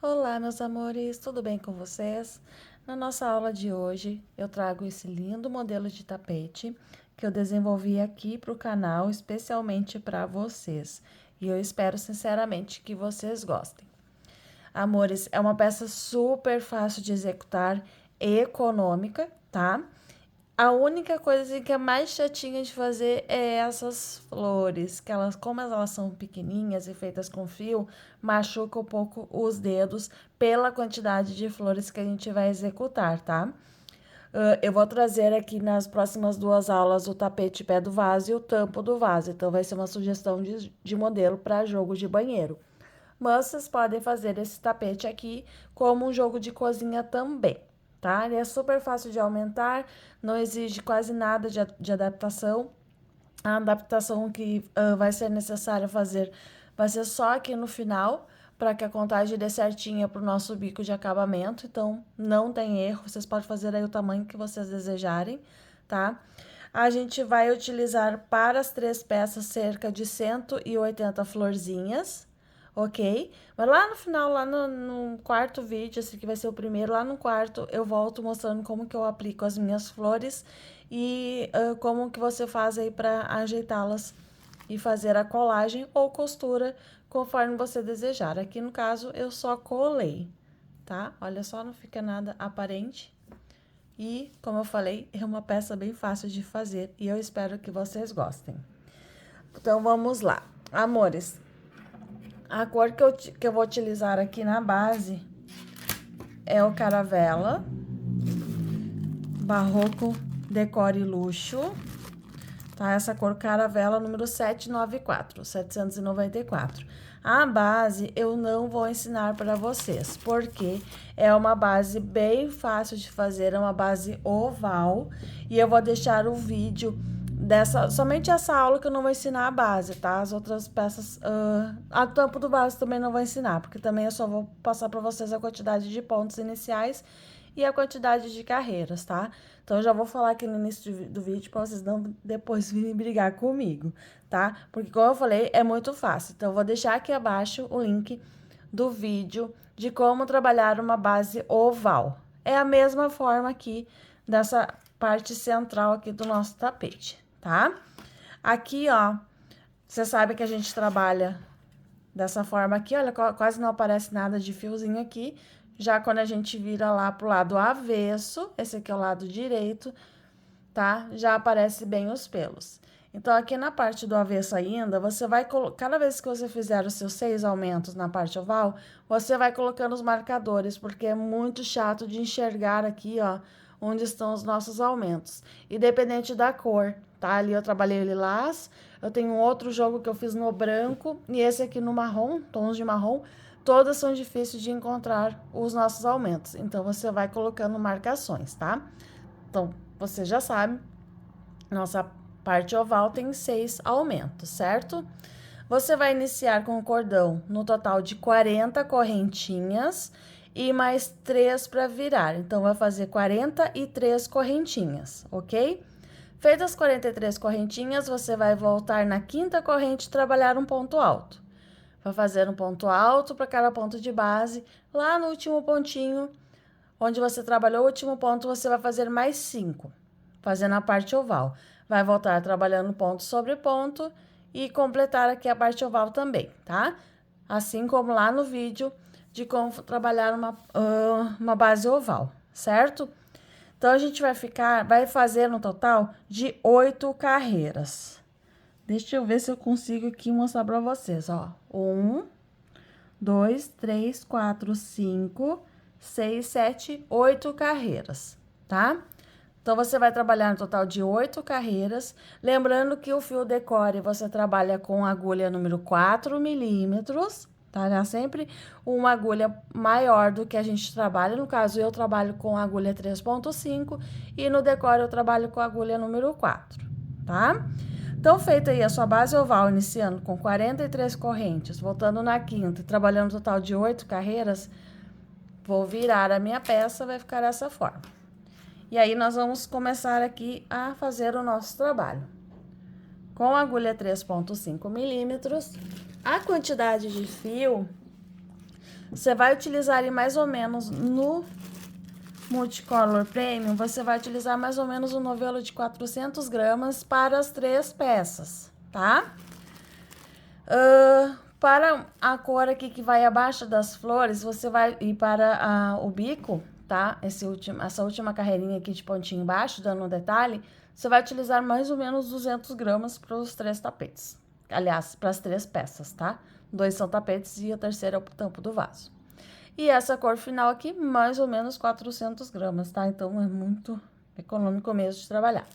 Olá, meus amores, tudo bem com vocês? Na nossa aula de hoje, eu trago esse lindo modelo de tapete que eu desenvolvi aqui para o canal, especialmente para vocês. E eu espero sinceramente que vocês gostem. Amores, é uma peça super fácil de executar e econômica, tá? A única coisa assim, que é mais chatinha de fazer é essas flores, que elas, como elas são pequenininhas e feitas com fio, machuca um pouco os dedos pela quantidade de flores que a gente vai executar, tá? Eu vou trazer aqui nas próximas duas aulas o tapete pé do vaso e o tampo do vaso, então vai ser uma sugestão de modelo para jogo de banheiro. Mas vocês podem fazer esse tapete aqui como um jogo de cozinha também, tá? Ele é super fácil de aumentar, não exige quase nada de adaptação. A adaptação que vai ser necessário fazer vai ser só aqui no final, para que a contagem dê certinha para o nosso bico de acabamento. Então, não tem erro, vocês podem fazer aí o tamanho que vocês desejarem, tá? A gente vai utilizar para as três peças cerca de 180 florzinhas, ok? Mas lá no final, lá no quarto vídeo, esse que vai ser o primeiro, lá no quarto, eu volto mostrando como que eu aplico as minhas flores e como que você faz aí para ajeitá-las e fazer a colagem ou costura conforme você desejar. Aqui no caso, eu só colei, tá? Olha só, não fica nada aparente. E, como eu falei, é uma peça bem fácil de fazer e eu espero que vocês gostem. Então, vamos lá. Amores, a cor que eu vou utilizar aqui na base é o Caravela, Barroco Decore Luxo, tá? Essa cor Caravela número 794, 794. A base eu não vou ensinar para vocês, porque é uma base bem fácil de fazer, é uma base oval, e eu vou deixar o vídeo somente essa aula que eu não vou ensinar a base, tá? As outras peças, a tampa do vaso também não vou ensinar, porque também eu só vou passar para vocês a quantidade de pontos iniciais e a quantidade de carreiras, tá? Então, eu já vou falar aqui no início do vídeo para vocês não depois virem brigar comigo, tá? Porque, como eu falei, é muito fácil. Então, eu vou deixar aqui abaixo o link do vídeo de como trabalhar uma base oval. É a mesma forma aqui dessa parte central aqui do nosso tapete, tá? Aqui, ó, você sabe que a gente trabalha dessa forma aqui, olha, quase não aparece nada de fiozinho aqui. Já quando a gente vira lá pro lado avesso, esse aqui é o lado direito, tá? Já aparece bem os pelos. Então, aqui na parte do avesso ainda, você vai cada vez que você fizer os seus 6 aumentos na parte oval, você vai colocando os marcadores, porque é muito chato de enxergar aqui, ó, onde estão os nossos aumentos. Independente da cor, tá? Ali eu trabalhei o lilás, eu tenho um outro jogo que eu fiz no branco, e esse aqui no marrom, tons de marrom, todas são difíceis de encontrar os nossos aumentos. Então, você vai colocando marcações, tá? Então, você já sabe, nossa parte oval tem 6 aumentos, certo? Você vai iniciar com o cordão no total de 40 correntinhas e mais 3 para virar. Então, vai fazer 43 correntinhas, ok? Feitas as 43 correntinhas, você vai voltar na quinta corrente e trabalhar um ponto alto. Vai fazer um ponto alto para cada ponto de base. Lá no último pontinho, onde você trabalhou o último ponto, você vai fazer mais 5, fazendo a parte oval. Vai voltar trabalhando ponto sobre ponto e completar aqui a parte oval também, tá? Assim como lá no vídeo de como trabalhar uma base oval, certo? Então, a gente vai fazer no total de 8 carreiras. Deixa eu ver se eu consigo aqui mostrar pra vocês, ó. 1, 2, 3, 4, 5, 6, 7, 8 carreiras, tá? Então, você vai trabalhar no total de 8 carreiras. Lembrando que o fio decore você trabalha com agulha número 4 milímetros, tá? Sempre uma agulha maior do que a gente trabalha. No caso, eu trabalho com agulha 3,5 e no decore eu trabalho com agulha número 4, tá? Então, feita aí a sua base oval, iniciando com 43 correntes, voltando na quinta e trabalhando um total de 8 carreiras, vou virar a minha peça, vai ficar dessa forma. E aí, nós vamos começar aqui a fazer o nosso trabalho. Com a agulha 3,5 milímetros, a quantidade de fio Você vai utilizar ali mais ou menos no Multicolor Premium, você vai utilizar mais ou menos um novelo de 400 gramas para as 3 peças, tá? Para a cor aqui que vai abaixo das flores, você vai ir para o bico, tá? Essa última carreirinha aqui de pontinho embaixo, dando um detalhe, você vai utilizar mais ou menos 200 gramas para os 3 tapetes. Aliás, para as 3 peças, tá? 2 são tapetes e a terceira é o tampo do vaso. E essa cor final aqui, mais ou menos 400 gramas, tá? Então, é muito econômico mesmo de trabalhar.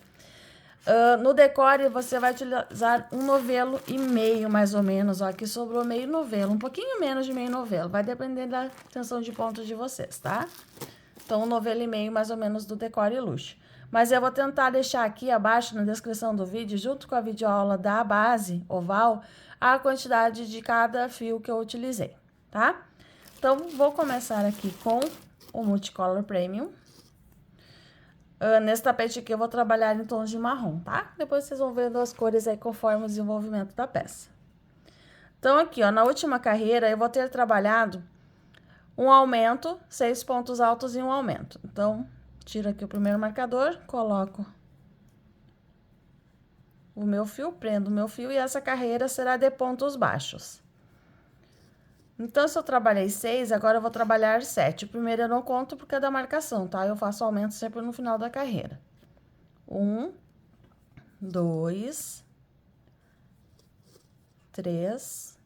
No decore, você vai utilizar um novelo e meio, mais ou menos. Ó, aqui sobrou meio novelo, um pouquinho menos de meio novelo. Vai depender da tensão de ponto de vocês, tá? Então, um novelo e meio, mais ou menos, do decore luxo. Mas eu vou tentar deixar aqui abaixo, na descrição do vídeo, junto com a videoaula da base oval, a quantidade de cada fio que eu utilizei, tá? Então, vou começar aqui com o Multicolor Premium. Nesse tapete aqui eu vou trabalhar em tons de marrom, tá? Depois vocês vão vendo as cores aí conforme o desenvolvimento da peça. Então, aqui, ó, na última carreira eu vou ter trabalhado um aumento, 6 pontos altos e um aumento. Então, tiro aqui o primeiro marcador, coloco o meu fio, prendo o meu fio e essa carreira será de pontos baixos. Então, se eu trabalhei 6, agora eu vou trabalhar 7. O primeiro eu não conto porque é da marcação, tá? Eu faço aumento sempre no final da carreira. 1, 2, 3,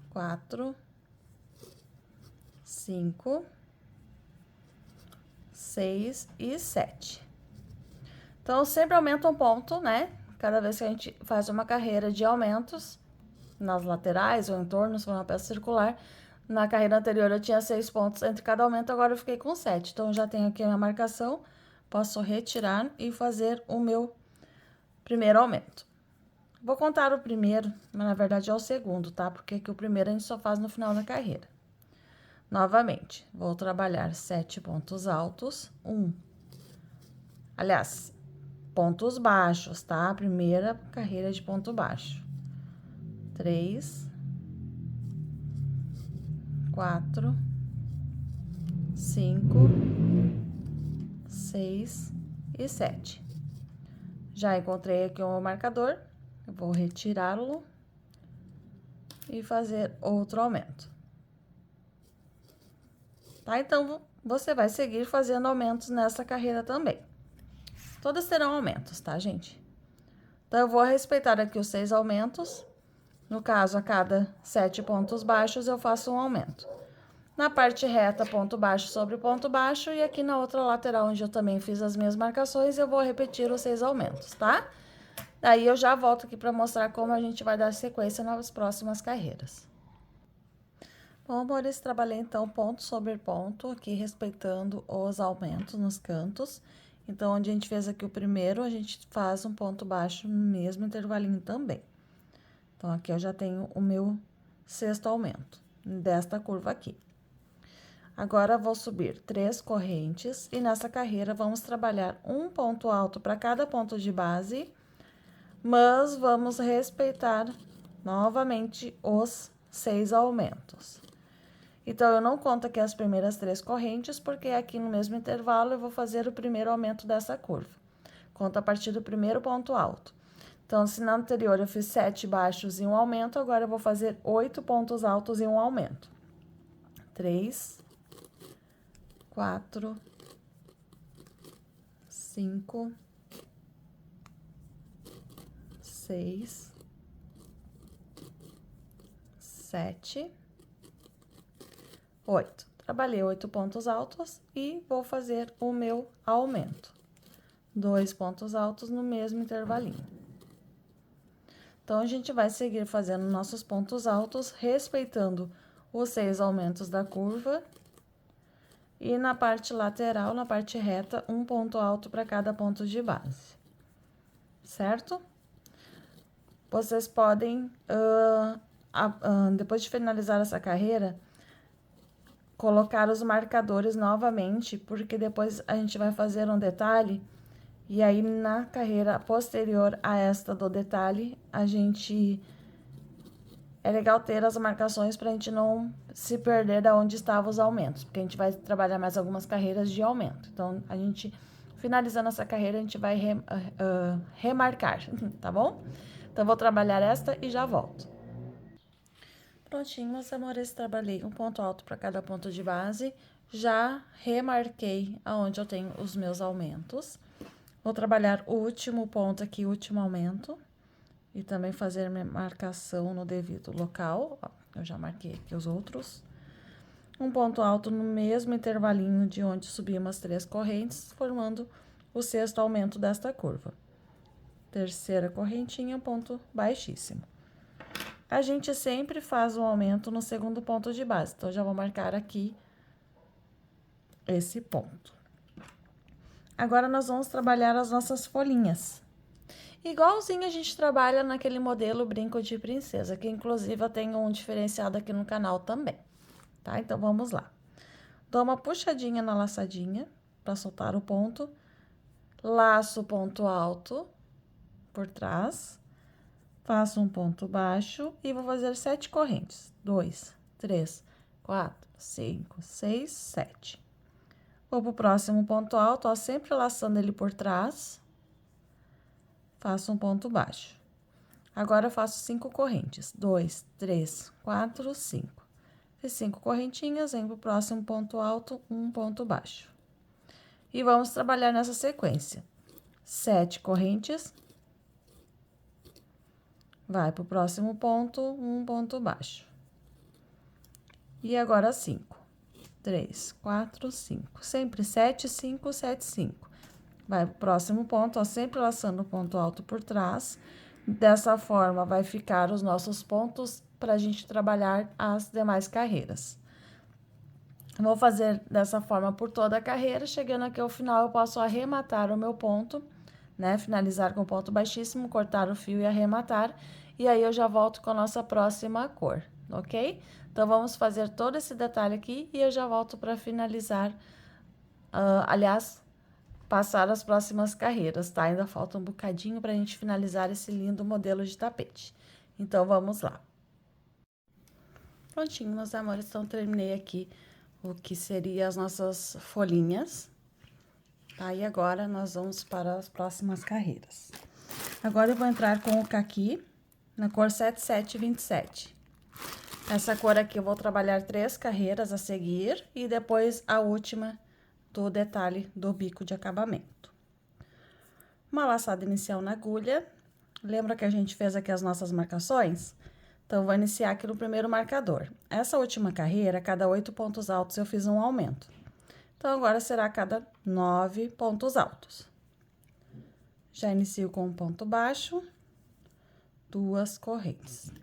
4, 5, 6 e 7. Então, sempre aumenta um ponto, né? Cada vez que a gente faz uma carreira de aumentos nas laterais ou em torno, se for uma peça circular. Na carreira anterior eu tinha 6 pontos entre cada aumento, agora eu fiquei com 7. Então, já tenho aqui a minha marcação, posso retirar e fazer o meu primeiro aumento. Vou contar o primeiro, mas na verdade é o segundo, tá? Porque aqui o primeiro a gente só faz no final da carreira. Novamente, vou trabalhar 7 pontos altos, aliás, pontos baixos, tá? Primeira carreira de ponto baixo. 3, 4, 5, 6 e 7. Já encontrei aqui o meu marcador, eu vou retirá-lo e fazer outro aumento. Tá? Então, você vai seguir fazendo aumentos nessa carreira também. Todas terão aumentos, tá, gente? Então, eu vou respeitar aqui os 6 aumentos. No caso, a cada 7 pontos baixos, eu faço um aumento. Na parte reta, ponto baixo sobre ponto baixo. E aqui na outra lateral, onde eu também fiz as minhas marcações, eu vou repetir os 6 aumentos, tá? Daí, eu já volto aqui para mostrar como a gente vai dar sequência nas próximas carreiras. Bom, amores, trabalhei então ponto sobre ponto, aqui respeitando os aumentos nos cantos. Então, onde a gente fez aqui o primeiro, a gente faz um ponto baixo no mesmo intervalinho também. Então, aqui eu já tenho o meu 6º aumento desta curva aqui. Agora, vou subir 3 correntes e nessa carreira vamos trabalhar um ponto alto para cada ponto de base, mas vamos respeitar novamente os 6 aumentos. Então, eu não conto aqui as primeiras 3 correntes, porque aqui no mesmo intervalo eu vou fazer o primeiro aumento dessa curva. Conto a partir do primeiro ponto alto. Então, se na anterior eu fiz 7 baixos e um aumento, agora eu vou fazer 8 pontos altos e um aumento. 3, 4, 5, 6, 7, 8. Trabalhei 8 pontos altos e vou fazer o meu aumento. 2 pontos altos no mesmo intervalinho. Então, a gente vai seguir fazendo nossos pontos altos, respeitando os 6 aumentos da curva. E na parte lateral, na parte reta, um ponto alto para cada ponto de base. Certo? Vocês podem, depois de finalizar essa carreira, colocar os marcadores novamente, porque depois a gente vai fazer um detalhe. E aí, na carreira posterior a esta do detalhe, a gente é legal ter as marcações pra gente não se perder da onde estavam os aumentos, porque a gente vai trabalhar mais algumas carreiras de aumento. Então, a gente, finalizando essa carreira, a gente vai remarcar, tá bom? Então, vou trabalhar esta e já volto. Prontinho, meus amores, trabalhei um ponto alto para cada ponto de base. Já remarquei aonde eu tenho os meus aumentos. Vou trabalhar o último ponto aqui, o último aumento. E também fazer minha marcação no devido local. Ó, eu já marquei aqui os outros. Um ponto alto no mesmo intervalinho de onde subimos as 3 correntes, formando o 6º aumento desta curva. Terceira correntinha, ponto baixíssimo. A gente sempre faz um aumento no 2º ponto de base. Então, já vou marcar aqui esse ponto. Agora, nós vamos trabalhar as nossas folhinhas. Igualzinho a gente trabalha naquele modelo brinco de princesa, que inclusive eu tenho um diferenciado aqui no canal também, tá? Então, vamos lá. Dou uma puxadinha na laçadinha para soltar o ponto. Laço o ponto alto por trás. Faço um ponto baixo e vou fazer 7 correntes. 2, 3, 4, 5, 6, 7. Vou pro próximo ponto alto, ó, sempre laçando ele por trás. Faço um ponto baixo. Agora, eu faço 5 correntes. 2, 3, 4, 5. Fiz 5 correntinhas, venho pro próximo ponto alto, um ponto baixo. E vamos trabalhar nessa sequência. 7 correntes. Vai pro próximo ponto, um ponto baixo. E agora 5. 3, 4, 5. Sempre 7, 5, 7, 5. Vai pro próximo ponto, ó, sempre laçando o ponto alto por trás. Dessa forma, vai ficar os nossos pontos para a gente trabalhar as demais carreiras. Vou fazer dessa forma por toda a carreira. Chegando aqui ao final, eu posso arrematar o meu ponto, né? Finalizar com ponto baixíssimo, cortar o fio e arrematar. E aí, eu já volto com a nossa próxima cor, ok? Então, vamos fazer todo esse detalhe aqui e eu já volto para finalizar, aliás, passar as próximas carreiras, tá? Ainda falta um bocadinho para a gente finalizar esse lindo modelo de tapete. Então, vamos lá. Prontinho, meus amores, então terminei aqui o que seria as nossas folhinhas, tá? E agora, nós vamos para as próximas carreiras. Agora, eu vou entrar com o caqui na cor 7727. Essa cor aqui eu vou trabalhar 3 carreiras a seguir e depois a última do detalhe do bico de acabamento. Uma laçada inicial na agulha. Lembra que a gente fez aqui as nossas marcações? Então, vou iniciar aqui no primeiro marcador. Essa última carreira, a cada 8 pontos altos, eu fiz um aumento. Então, agora será a cada 9 pontos altos. Já inicio com um ponto baixo, 2 correntes.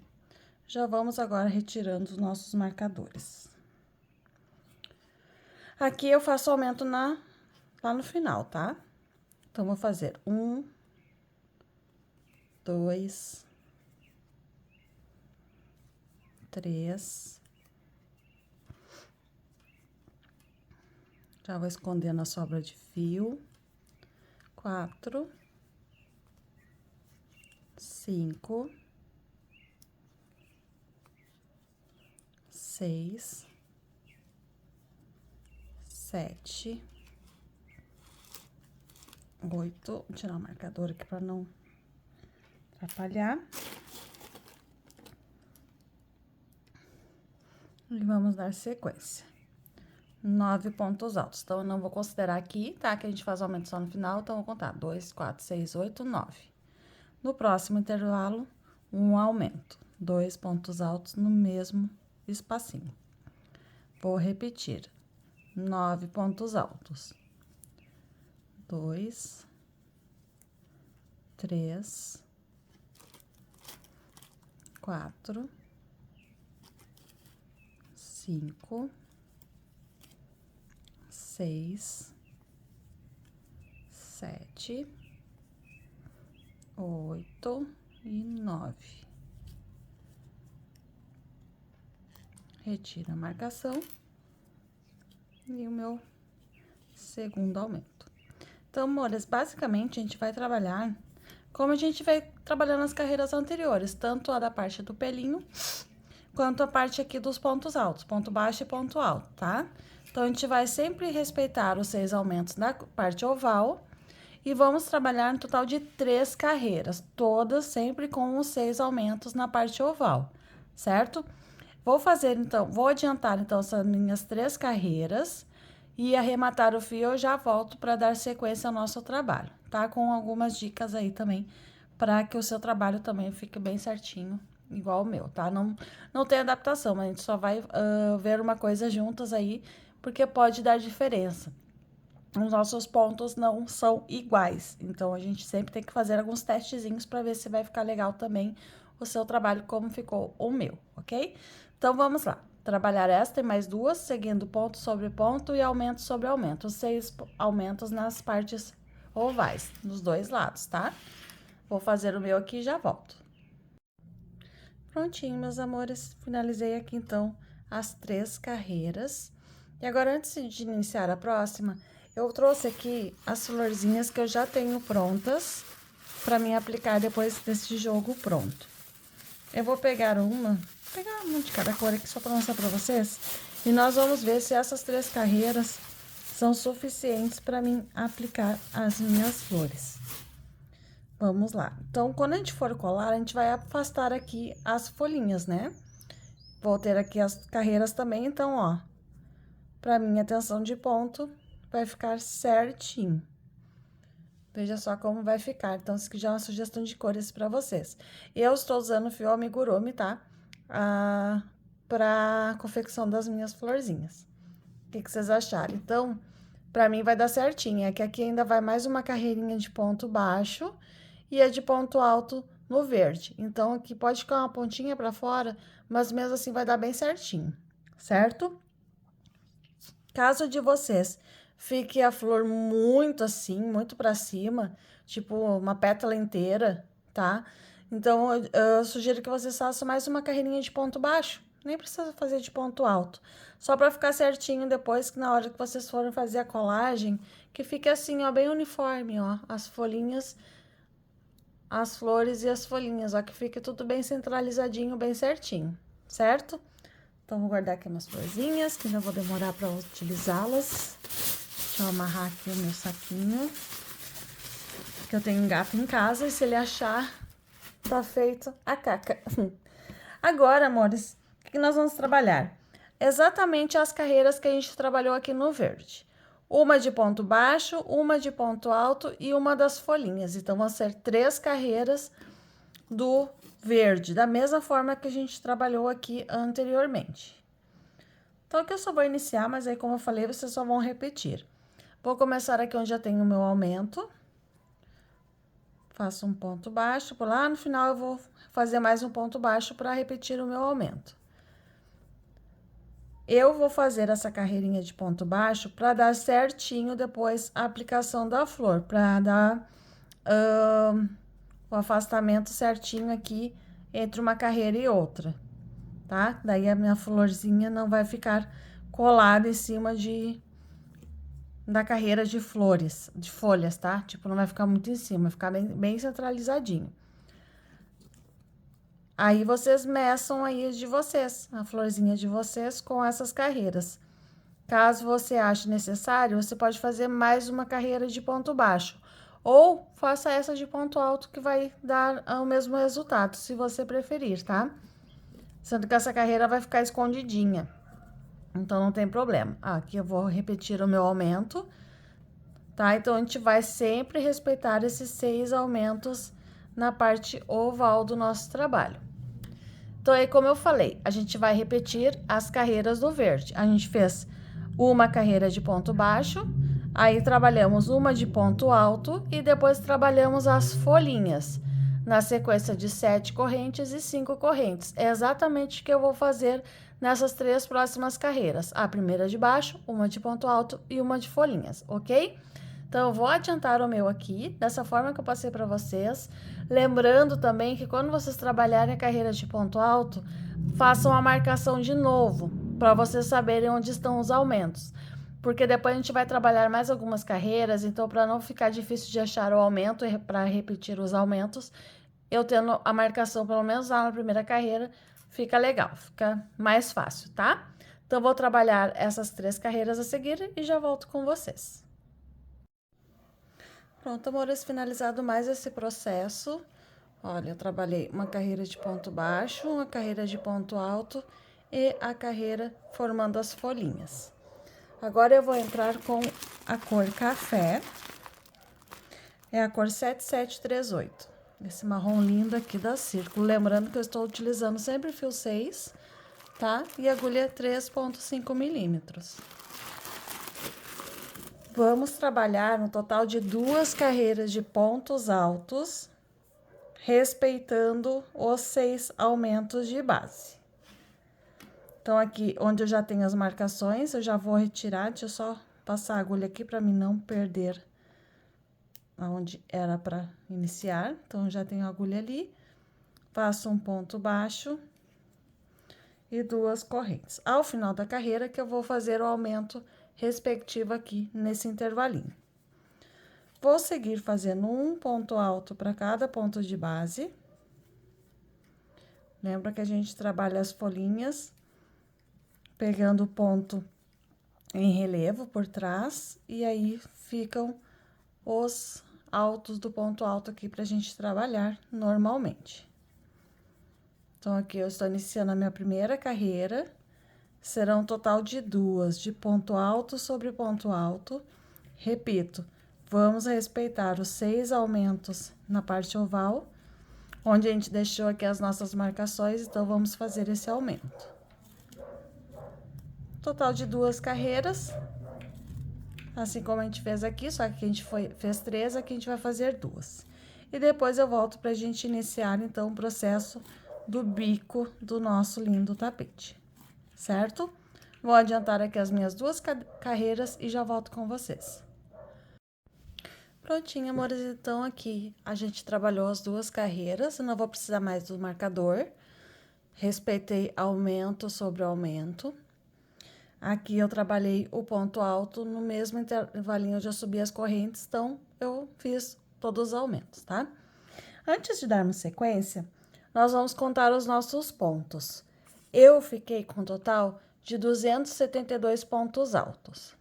Já vamos agora retirando os nossos marcadores. Aqui eu faço aumento lá no final, tá? Então, vou fazer 1, 2, 3. Já vou escondendo a sobra de fio. 4, 5, 6, 7, 8. Vou tirar o marcador aqui para não atrapalhar. E vamos dar sequência. 9 pontos altos. Então, eu não vou considerar aqui, tá? Que a gente faz o aumento só no final, então, vou contar 2, 4, 6, 8, 9. No próximo intervalo, um aumento. 2 pontos altos no mesmo espacinho. Vou repetir. 9 pontos altos. 2, 3, 4, 5, 6, 7, 8 e 9. Retiro a marcação e o meu segundo aumento. Então, amores, basicamente, a gente vai trabalhar como a gente veio trabalhando nas carreiras anteriores, tanto a da parte do pelinho, quanto a parte aqui dos pontos altos, ponto baixo e ponto alto, tá? Então, a gente vai sempre respeitar os 6 aumentos da parte oval e vamos trabalhar no total de 3 carreiras, todas sempre com os 6 aumentos na parte oval, certo? Vou adiantar, então, essas minhas 3 carreiras e arrematar o fio, eu já volto para dar sequência ao nosso trabalho, tá? Com algumas dicas aí também, para que o seu trabalho também fique bem certinho, igual o meu, tá? Não tem adaptação, mas a gente só vai ver uma coisa juntas aí, porque pode dar diferença. Os nossos pontos não são iguais, então a gente sempre tem que fazer alguns testezinhos para ver se vai ficar legal também o seu trabalho, como ficou o meu, ok? Então, vamos lá. Trabalhar esta e mais 2, seguindo ponto sobre ponto e aumento sobre aumento. 6 aumentos nas partes ovais, nos 2 lados, tá? Vou fazer o meu aqui e já volto. Prontinho, meus amores. Finalizei aqui, então, as 3 carreiras. E agora, antes de iniciar a próxima, eu trouxe aqui as florzinhas que eu já tenho prontas para mim aplicar depois desse jogo pronto. Eu vou pegar uma de cada cor aqui só para mostrar para vocês. E nós vamos ver se essas 3 carreiras são suficientes para mim aplicar as minhas flores. Vamos lá. Então, quando a gente for colar, a gente vai afastar aqui as folhinhas, né? Vou ter aqui as carreiras também, então, ó, para minha tensão de ponto, vai ficar certinho. Veja só como vai ficar. Então, isso aqui já é uma sugestão de cores para vocês. Eu estou usando o fio amigurumi, tá? Para confecção das minhas florzinhas. O que vocês acharam? Então, para mim vai dar certinho. É que aqui ainda vai mais uma carreirinha de ponto baixo e a de ponto alto no verde. Então, aqui pode ficar uma pontinha para fora, mas mesmo assim vai dar bem certinho, certo? Caso de vocês fique a flor muito assim, muito para cima, tipo uma pétala inteira, tá? Então, eu sugiro que vocês façam mais uma carreirinha de ponto baixo. Nem precisa fazer de ponto alto. Só para ficar certinho depois, que na hora que vocês forem fazer a colagem, que fique assim, ó, bem uniforme, ó. As folhinhas, as flores e as folhinhas, ó. Que fique tudo bem centralizadinho, bem certinho, certo? Então, vou guardar aqui umas florzinhas, que já vou demorar para utilizá-las. Deixa eu amarrar aqui o meu saquinho. Que eu tenho um gato em casa e se ele achar, tá feito a caca. Agora, amores, o que nós vamos trabalhar? Exatamente as carreiras que a gente trabalhou aqui no verde. Uma de ponto baixo, uma de ponto alto e uma das folhinhas. Então, vão ser 3 carreiras do verde, da mesma forma que a gente trabalhou aqui anteriormente. Então, aqui eu só vou iniciar, mas aí, como eu falei, vocês só vão repetir. Vou começar aqui onde já tem o meu aumento. Faço um ponto baixo, por lá no final eu vou fazer mais um ponto baixo para repetir o meu aumento. Eu vou fazer essa carreirinha de ponto baixo para dar certinho depois a aplicação da flor, para dar o afastamento certinho aqui entre uma carreira e outra, tá? Daí a minha florzinha não vai ficar colada em cima da carreira de flores, de folhas, tá? Tipo, não vai ficar muito em cima, vai ficar bem centralizadinho. Aí, vocês meçam aí de vocês, a florzinha de vocês com essas carreiras. Caso você ache necessário, você pode fazer mais uma carreira de ponto baixo. Ou faça essa de ponto alto, que vai dar o mesmo resultado, se você preferir, tá? Sendo que essa carreira vai ficar escondidinha. Então, não tem problema. Aqui eu vou repetir o meu aumento, tá? Então, a gente vai sempre respeitar esses 6 aumentos na parte oval do nosso trabalho. Então, aí, como eu falei, a gente vai repetir as carreiras do verde. A gente fez uma carreira de ponto baixo, aí trabalhamos uma de ponto alto e depois trabalhamos as folhinhas, na sequência de 7 correntes e 5 correntes. É exatamente o que eu vou fazer nessas 3 próximas carreiras. A primeira de baixo, uma de ponto alto e uma de folhinhas, ok? Então, eu vou adiantar o meu aqui, dessa forma que eu passei para vocês. Lembrando também que quando vocês trabalharem a carreira de ponto alto, façam a marcação de novo, para vocês saberem onde estão os aumentos. porque depois a gente vai trabalhar mais algumas carreiras, então para não ficar difícil de achar o aumento e para repetir os aumentos, eu tendo a marcação pelo menos lá na primeira carreira, fica legal, fica mais fácil, tá? Então, vou trabalhar essas 3 carreiras a seguir e já volto com vocês. Pronto, amores, finalizado mais esse processo. Olha, eu trabalhei uma carreira de ponto baixo, uma carreira de ponto alto e a carreira formando as folhinhas. Agora eu vou entrar com a cor café, é a cor 7738, esse marrom lindo aqui da Círculo. Lembrando que eu estou utilizando sempre fio 6, tá? E agulha 3,5 milímetros. Vamos trabalhar no total de 2 carreiras de pontos altos, respeitando os 6 aumentos de base. Então, aqui onde eu já tenho as marcações, eu já vou retirar, deixa eu só passar a agulha aqui para mim não perder aonde era para iniciar. Então, eu já tenho a agulha ali, faço um ponto baixo e 2 correntes. Ao final da carreira que eu vou fazer o aumento respectivo aqui nesse intervalinho. Vou seguir fazendo um ponto alto para cada ponto de base. Lembra que a gente trabalha as folhinhas, pegando o ponto em relevo por trás, e aí ficam os altos do ponto alto aqui pra gente trabalhar normalmente. Então, aqui eu estou iniciando a minha primeira carreira, serão um total de 2 de ponto alto sobre ponto alto. Repito, vamos respeitar os 6 aumentos na parte oval, onde a gente deixou aqui as nossas marcações, então vamos fazer esse aumento. Total de 2 carreiras, assim como a gente fez aqui, só que a gente fez 3, aqui a gente vai fazer 2. E depois eu volto pra gente iniciar, então, o processo do bico do nosso lindo tapete, certo? Vou adiantar aqui as minhas 2 carreiras e já volto com vocês. Prontinho, amores, então aqui a gente trabalhou as 2 carreiras, eu não vou precisar mais do marcador. Respeitei aumento sobre aumento. Aqui eu trabalhei o ponto alto no mesmo intervalinho onde eu subi as correntes, então eu fiz todos os aumentos, tá? Antes de darmos sequência, nós vamos contar os nossos pontos. Eu fiquei com um total de 272 pontos altos.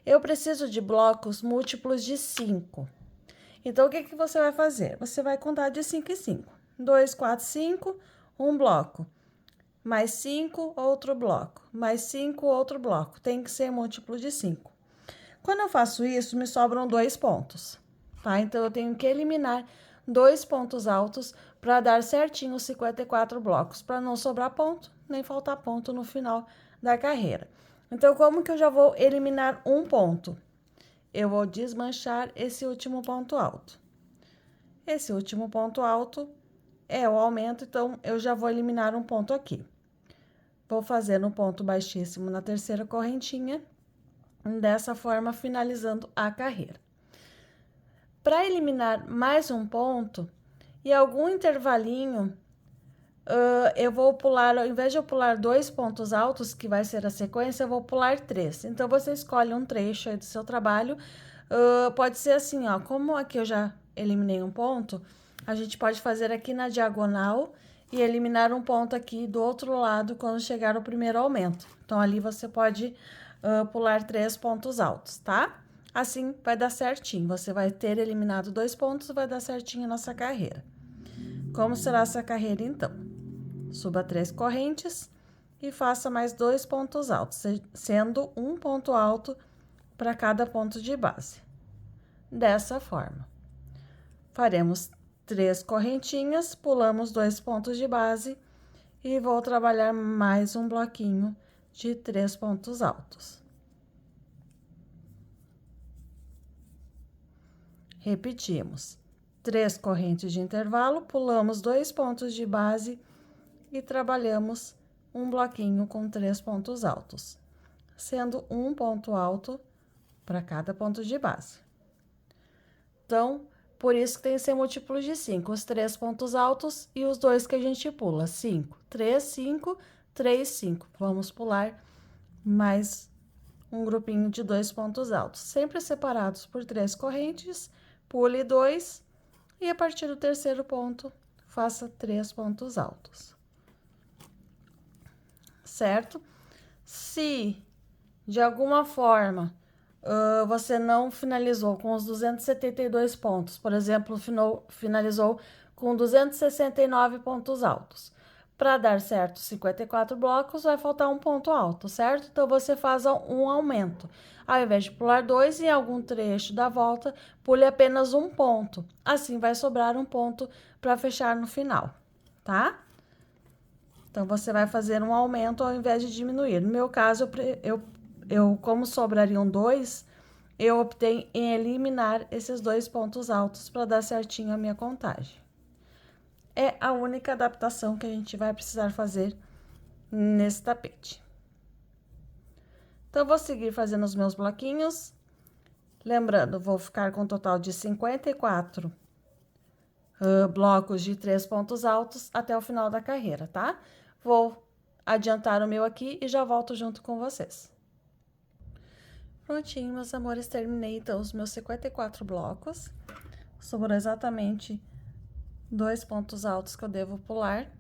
Eu preciso de blocos múltiplos de 5. Então, o que que você vai fazer? Você vai contar de 5 em 5. 2, 4, 5, um bloco. Mais 5, outro bloco. Mais 5, outro bloco. Tem que ser múltiplo de 5. Quando eu faço isso, me sobram 2 pontos, tá? Então, eu tenho que eliminar 2 pontos altos para dar certinho os 54 blocos, para não sobrar ponto, nem faltar ponto no final da carreira. Então, como que eu já vou eliminar um ponto? Eu vou desmanchar esse último ponto alto. Esse último ponto alto é o aumento, então, eu já vou eliminar um ponto aqui. Vou fazer um ponto baixíssimo na terceira correntinha, dessa forma, finalizando a carreira. Para eliminar mais um ponto, e algum intervalinho, eu vou pular, ao invés de eu pular 2 pontos altos, que vai ser a sequência, eu vou pular 3. Então, você escolhe um trecho aí do seu trabalho, pode ser assim, ó, como aqui eu já eliminei um ponto, a gente pode fazer aqui na diagonal e eliminar um ponto aqui do outro lado quando chegar o primeiro aumento. Então, ali você pode pular 3 pontos altos, tá? Assim, vai dar certinho. Você vai ter eliminado 2 pontos, vai dar certinho a nossa carreira. Como será essa carreira, então? Suba 3 correntes e faça mais 2 pontos altos, sendo um ponto alto para cada ponto de base. Dessa forma. Faremos 3 correntinhas, pulamos 2 pontos de base e vou trabalhar mais um bloquinho de 3 pontos altos. Repetimos. 3 correntes de intervalo, pulamos 2 pontos de base e trabalhamos um bloquinho com 3 pontos altos, sendo um ponto alto para cada ponto de base. Então, por isso que tem que ser múltiplos de 5, os 3 pontos altos e os 2 que a gente pula, 5, 3, 5, 3, 5. Vamos pular mais um grupinho de 2 pontos altos, sempre separados por 3 correntes, pule 2 e a partir do terceiro ponto, faça 3 pontos altos. Certo? Se de alguma forma você não finalizou com os 272 pontos, por exemplo, finalizou com 269 pontos altos. Para dar certo 54 blocos, vai faltar um ponto alto, certo? Então, você faz um aumento. Ao invés de pular 2, em algum trecho da volta, pule apenas um ponto. Assim, vai sobrar um ponto para fechar no final, tá? Então, você vai fazer um aumento ao invés de diminuir. No meu caso, como sobrariam 2, eu optei em eliminar esses 2 pontos altos para dar certinho a minha contagem. É a única adaptação que a gente vai precisar fazer nesse tapete. Então, vou seguir fazendo os meus bloquinhos. Lembrando, vou ficar com um total de 54 blocos de 3 pontos altos até o final da carreira, tá? Vou adiantar o meu aqui e já volto junto com vocês. Prontinho, meus amores, terminei então os meus 54 blocos. Sobrou exatamente 2 pontos altos que eu devo pular.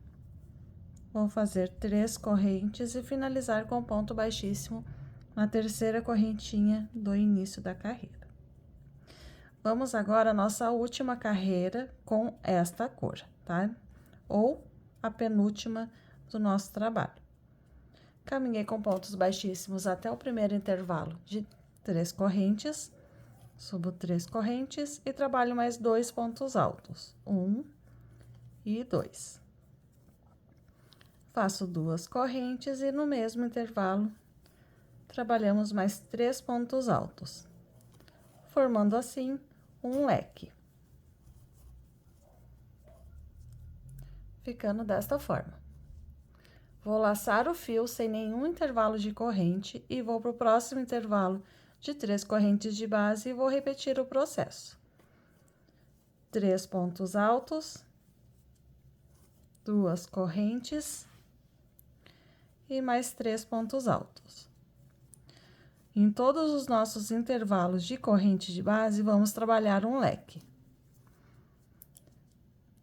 Vou fazer 3 correntes e finalizar com ponto baixíssimo na terceira correntinha do início da carreira. Vamos agora à nossa última carreira com esta cor, tá? Ou a penúltima do nosso trabalho. Caminhei com pontos baixíssimos até o primeiro intervalo de 3 correntes, subo 3 correntes e trabalho mais 2 pontos altos, 1 e 2. Faço 2 correntes e no mesmo intervalo trabalhamos mais 3 pontos altos, formando assim um leque. Ficando desta forma. Vou laçar o fio sem nenhum intervalo de corrente e vou para o próximo intervalo de 3 correntes de base e vou repetir o processo. 3 pontos altos, 2 correntes e mais 3 pontos altos. Em todos os nossos intervalos de corrente de base, vamos trabalhar um leque.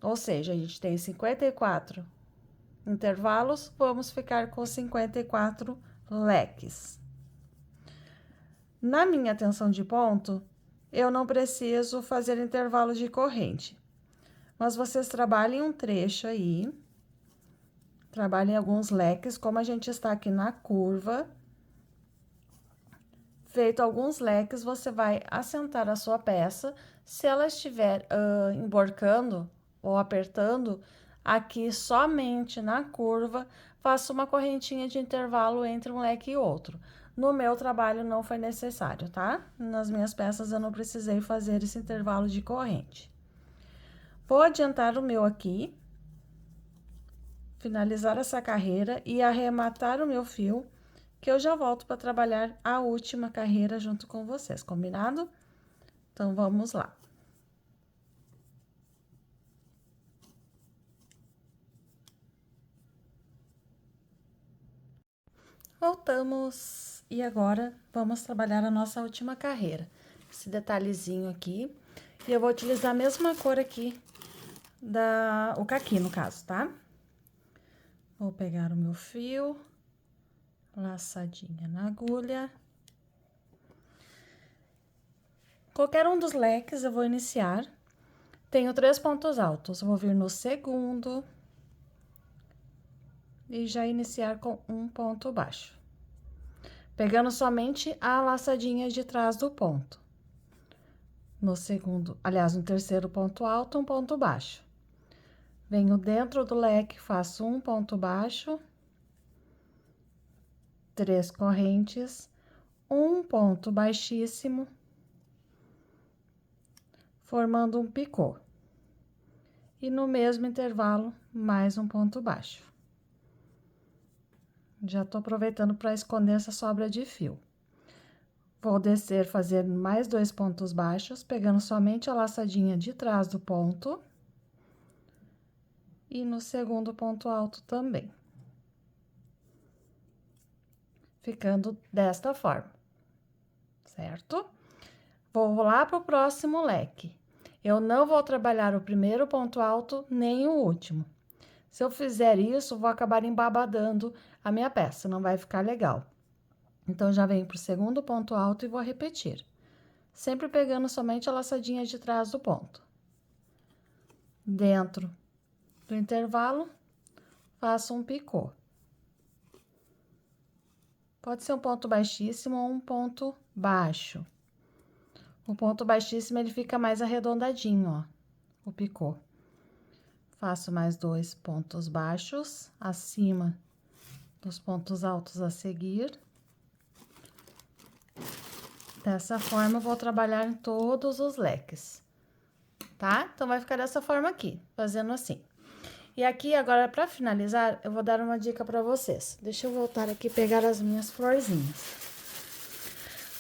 Ou seja, a gente tem 54 intervalos, vamos ficar com 54 leques. Na minha tensão de ponto, eu não preciso fazer intervalo de corrente, mas vocês trabalhem um trecho aí, trabalhem alguns leques, como a gente está aqui na curva. Feito alguns leques, você vai assentar a sua peça. Se ela estiver emborcando ou apertando, aqui somente na curva, faço uma correntinha de intervalo entre um leque e outro. No meu trabalho não foi necessário, tá? Nas minhas peças eu não precisei fazer esse intervalo de corrente. Vou adiantar o meu aqui, finalizar essa carreira e arrematar o meu fio, que eu já volto para trabalhar a última carreira junto com vocês, combinado? Então, vamos lá. Voltamos e agora vamos trabalhar a nossa última carreira. Esse detalhezinho aqui, e eu vou utilizar a mesma cor aqui, o caqui no caso, tá? Vou pegar o meu fio, laçadinha na agulha. Qualquer um dos leques eu vou iniciar. Tenho 3 pontos altos, vou vir no segundo e já iniciar com um ponto baixo, pegando somente a laçadinha de trás do ponto. No segundo, aliás, no terceiro ponto alto, um ponto baixo. Venho dentro do leque, faço um ponto baixo, 3 correntes, um ponto baixíssimo, formando um picô. E no mesmo intervalo, mais um ponto baixo. Já tô aproveitando para esconder essa sobra de fio. Vou descer, fazer mais 2 pontos baixos, pegando somente a laçadinha de trás do ponto. E no segundo ponto alto também. Ficando desta forma. certo? Vou lá para o próximo leque. Eu não vou trabalhar o primeiro ponto alto nem o último. Se eu fizer isso, vou acabar embabadando a minha peça, não vai ficar legal. Então, já venho para o segundo ponto alto e vou repetir. Sempre pegando somente a laçadinha de trás do ponto. Dentro do intervalo, faço um picô. Pode ser um ponto baixíssimo ou um ponto baixo. O ponto baixíssimo, ele fica mais arredondadinho, ó, o picô. Faço mais 2 pontos baixos, acima dos pontos altos a seguir. Dessa forma, eu vou trabalhar em todos os leques, tá? Então, vai ficar dessa forma aqui, fazendo assim. E aqui, agora, para finalizar, eu vou dar uma dica para vocês. Deixa eu voltar aqui e pegar as minhas florzinhas.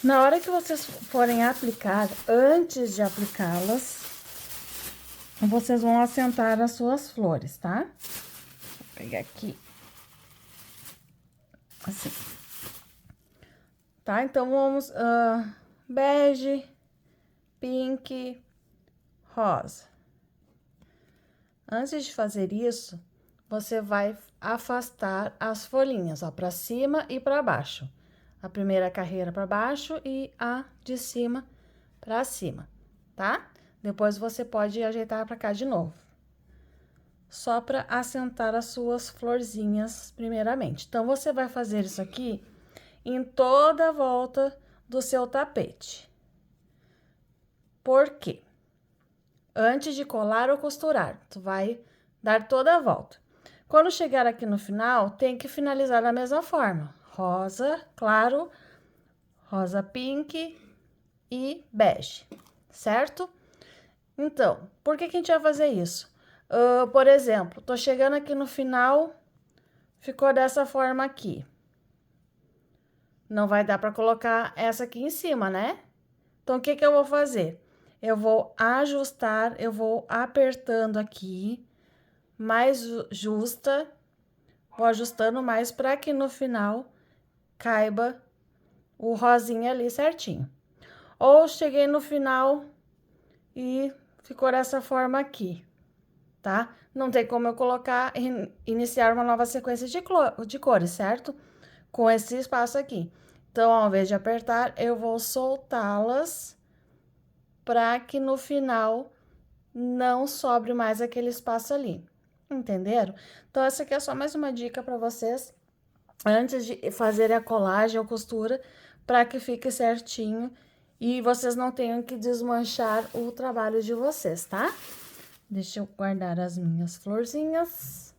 Na hora que vocês forem aplicar, antes de aplicá-las, vocês vão assentar as suas flores, tá? Vou pegar aqui. Assim. Tá? Então, vamos... bege, pink, rosa. Antes de fazer isso, você vai afastar as folhinhas, ó, pra cima e pra baixo. A primeira carreira para baixo e a de cima para cima, tá? Depois você pode ajeitar para cá de novo. Só para assentar as suas florzinhas primeiramente. Então, você vai fazer isso aqui em toda a volta do seu tapete. Por quê? Antes de colar ou costurar, tu vai dar toda a volta. Quando chegar aqui no final, tem que finalizar da mesma forma. Rosa, claro, rosa pink e bege, certo? Então, por que que a gente vai fazer isso? Por exemplo, tô chegando aqui no final, ficou dessa forma aqui. Não vai dar para colocar essa aqui em cima, né? Então, o que que eu vou fazer? Eu vou ajustar, eu vou apertando aqui, mais justa, vou ajustando mais para que no final caiba o rosinha ali certinho. Ou cheguei no final e ficou dessa forma aqui, tá? Não tem como eu colocar, iniciar uma nova sequência de cores, certo? Com esse espaço aqui. Então, ao invés de apertar, eu vou soltá-las para que no final não sobre mais aquele espaço ali. Entenderam? Então, essa aqui é só mais uma dica para vocês, antes de fazer a colagem ou costura, para que fique certinho e vocês não tenham que desmanchar o trabalho de vocês, tá? Deixa eu guardar as minhas florzinhas,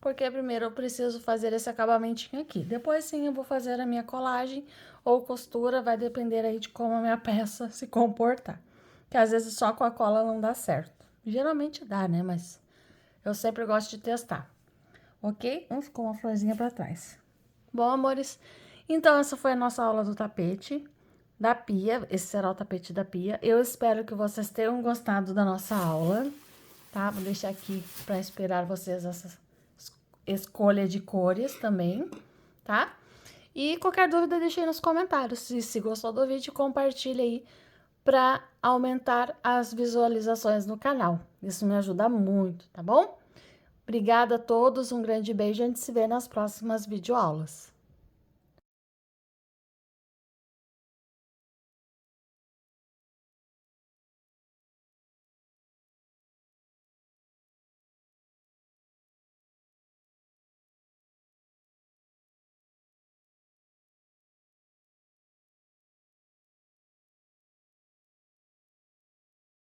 porque primeiro eu preciso fazer esse acabamentinho aqui. Depois sim eu vou fazer a minha colagem ou costura, vai depender aí de como a minha peça se comportar. Que às vezes só com a cola não dá certo. Geralmente dá, né? Mas eu sempre gosto de testar. Ok? Ficou uma florzinha pra trás. Bom, amores, então essa foi a nossa aula do tapete da pia. Esse será o tapete da pia. Eu espero que vocês tenham gostado da nossa aula, tá? Vou deixar aqui pra esperar vocês essa escolha de cores também, tá? E qualquer dúvida, deixe aí nos comentários. E se gostou do vídeo, compartilhe aí pra aumentar as visualizações no canal. Isso me ajuda muito, tá bom? Obrigada a todos, um grande beijo, a gente se vê nas próximas videoaulas.